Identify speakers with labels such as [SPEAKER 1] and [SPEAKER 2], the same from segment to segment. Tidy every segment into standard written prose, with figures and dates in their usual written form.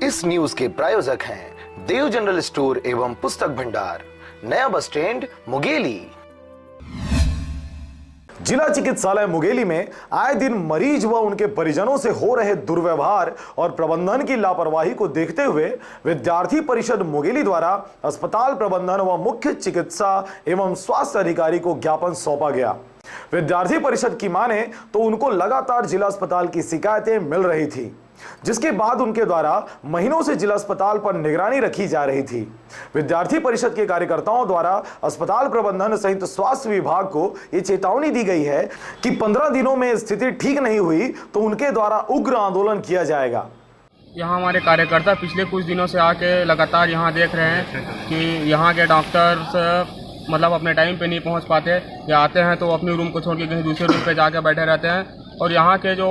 [SPEAKER 1] इस न्यूज के प्रायोजक हैं देव जनरल स्टोर एवं पुस्तक भंडार, नया बस स्टैंड, मुंगेली।
[SPEAKER 2] जिला चिकित्सालय मुंगेली में आए दिन मरीज व उनके परिजनों से हो रहे दुर्व्यवहार और प्रबंधन की लापरवाही को देखते हुए विद्यार्थी परिषद मुंगेली द्वारा अस्पताल प्रबंधन व मुख्य चिकित्सा एवं स्वास्थ्य अधिकारी को ज्ञापन सौंपा गया। विद्यार्थी परिषद की माने तो उनको लगातार जिला अस्पताल की शिकायतें मिल रही थी, जिसके बाद उनके द्वारा महीनों से जिला अस्पताल पर निगरानी रखी जा रही थी। विद्यार्थी परिषद के कार्यकर्ताओं द्वारा अस्पताल प्रबंधन सहित स्वास्थ्य विभाग को ये चेतावनी दी गई है कि 15 दिनों में स्थिति ठीक नहीं हुई तो उनके द्वारा उग्र आंदोलन किया जाएगा।
[SPEAKER 3] यहाँ हमारे कार्यकर्ता पिछले कुछ दिनों से आके लगातार यहाँ देख रहे हैं कि यहाँ के डॉक्टर्स मतलब अपने टाइम पे नहीं पहुँच पाते, या आते हैं तो अपने रूम को छोड़ के कहीं दूसरे रूम पे जाके बैठे रहते हैं, और यहाँ के जो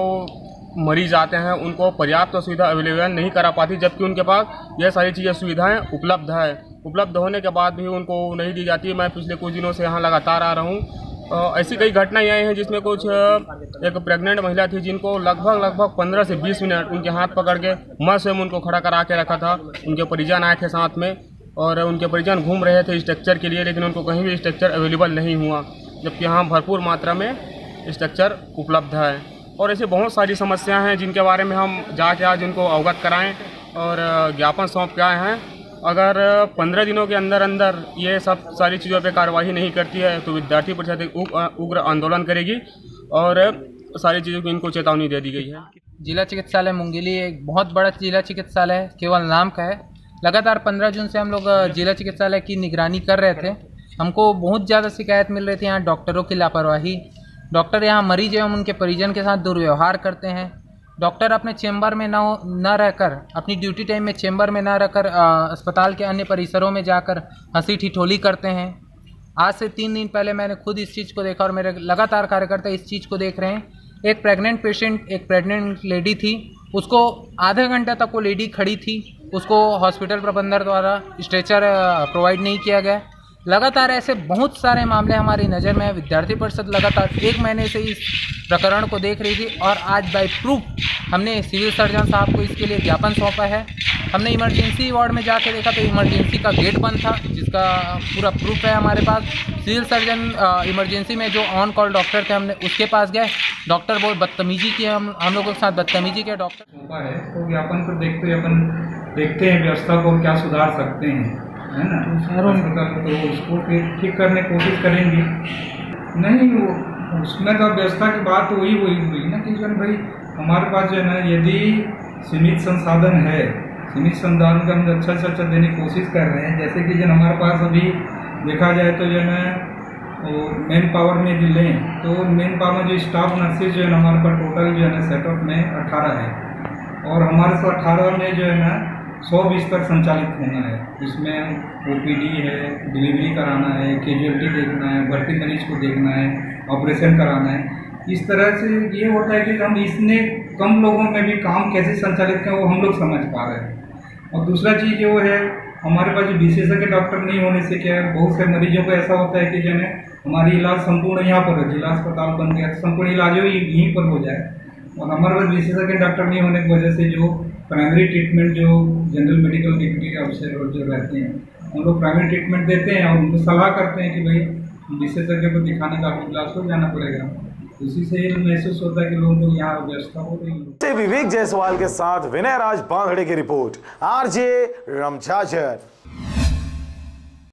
[SPEAKER 3] मरीज आते हैं उनको पर्याप्त सुविधा अवेलेबल नहीं करा पाती, जबकि उनके पास यह सारी चीज़ें सुविधाएं उपलब्ध है। उपलब्ध होने के बाद भी उनको नहीं दी जाती। मैं पिछले कुछ दिनों से यहाँ लगातार आ रहा हूँ। ऐसी कई घटनाएं आई हैं जिसमें कुछ एक प्रेग्नेंट महिला थी जिनको लगभग 15 से 20 मिनट उनके हाथ पकड़ के मैं स्वयं उनको खड़ा करा के रखा था। उनके परिजन आए थे साथ में, और उनके परिजन घूम रहे थे स्ट्रक्चर के लिए, लेकिन उनको कहीं भी स्ट्रक्चर अवेलेबल नहीं हुआ, जबकि यहाँ भरपूर मात्रा में स्ट्रक्चर उपलब्ध है। और ऐसी बहुत सारी समस्याएं हैं जिनके बारे में हम जाके आज उनको अवगत कराएं और ज्ञापन सौंप के आए हैं। अगर 15 दिनों के अंदर अंदर ये सब सारी चीज़ों पे कार्रवाई नहीं करती है तो विद्यार्थी परिषद उग्र आंदोलन करेगी, और सारी चीज़ों की इनको चेतावनी दे दी गई है।
[SPEAKER 4] जिला चिकित्सालय मुंगेली एक बहुत बड़ा जिला चिकित्सालय है, केवल नाम का है। लगातार 15 जून से हम लोग जिला चिकित्सालय की निगरानी कर रहे थे। हमको बहुत ज़्यादा शिकायत मिल रही थी यहाँ डॉक्टरों की लापरवाही। डॉक्टर यहाँ मरीज एवं उनके परिजन के साथ दुर्व्यवहार करते हैं। डॉक्टर अपने चेंबर में न रहकर, अपनी ड्यूटी टाइम में चेंबर में न रहकर अस्पताल के अन्य परिसरों में जाकर हंसी ठिठोली करते हैं। आज से 3 दिन पहले मैंने खुद इस चीज़ को देखा और मेरे लगातार कार्यकर्ता इस चीज़ को देख रहे हैं। एक प्रेग्नेंट पेशेंट, एक प्रेग्नेंट लेडी थी, उसको आधे घंटे तक वो लेडी खड़ी थी, उसको हॉस्पिटल प्रबंधन द्वारा स्ट्रेचर प्रोवाइड नहीं किया गया। लगातार ऐसे बहुत सारे मामले हमारी नज़र में है। विद्यार्थी परिषद लगातार 1 महीने से इस प्रकरण को देख रही थी, और आज बाय प्रूफ हमने सिविल सर्जन साहब को इसके लिए ज्ञापन सौंपा है। हमने इमरजेंसी वार्ड में जाके देखा तो इमरजेंसी का गेट बंद था, जिसका पूरा प्रूफ है हमारे पास। सिविल सर्जन इमरजेंसी में जो ऑन कॉल डॉक्टर थे, हमने उसके पास गए। डॉक्टर बहुत बदतमीजी की, हम लोगों के साथ बदतमीजी के डॉक्टर
[SPEAKER 5] सौंपा है। तो ज्ञापन को देखते हुए अपन देखते हैं व्यवस्था को क्या सुधार सकते हैं, है ना। तो उसको ठीक करने की कोशिश करेंगे। नहीं, वो उसमें तो व्यवस्था की बात तो वही हुई ना कि जो भाई हमारे पास जो है ना, यदि सीमित संसाधन है, सीमित संसाधन का हम अच्छा से अच्छा देने की कोशिश कर रहे हैं। जैसे कि जो हमारे पास अभी देखा जाए तो जो है ना, मेन पावर में जो लें तो मेन पावर में जो स्टाफ नर्सेज जो है ना, हमारे पास टोटल जो है ना सेटअप में 18 है, और हमारे से 18 में जो है ना 100 बिस्तर संचालित होना है। इसमें OPD है, डिलीवरी कराना है, कैजुअलिटी देखना है, भर्ती मरीज को देखना है, ऑपरेशन कराना है। इस तरह से ये होता है कि हम इसने कम लोगों में भी काम कैसे संचालित करें वो हम लोग समझ पा रहे हैं। और दूसरा चीज़ जो है, हमारे पास जो विशेषज्ञ डॉक्टर नहीं होने से क्या है, बहुत से मरीजों को ऐसा होता है कि जो है हमारी इलाज संपूर्ण यहाँ पर है, जिला अस्पताल बन गया, संपूर्ण इलाज यहीं पर हो जाए। और हमारे पास विशेषज्ञ डॉक्टर नहीं होने की वजह से जो प्राइमरी ट्रीटमेंट जो जनरल मेडिकल डिप्टी ऑफिसर जो रहते हैं, हम लोग प्राइमरी ट्रीटमेंट देते हैं और उनको सलाह करते हैं कि भाई विशेषज्ञ को दिखाने का आपको इलाज को जाना पड़ेगा। इसी से ये महसूस होता है कि लोगों को यहाँ व्यवस्था हो रही है।
[SPEAKER 2] विवेक जायसवाल के साथ विनय राज बांधड़े की रिपोर्ट, RJ रमझाझर।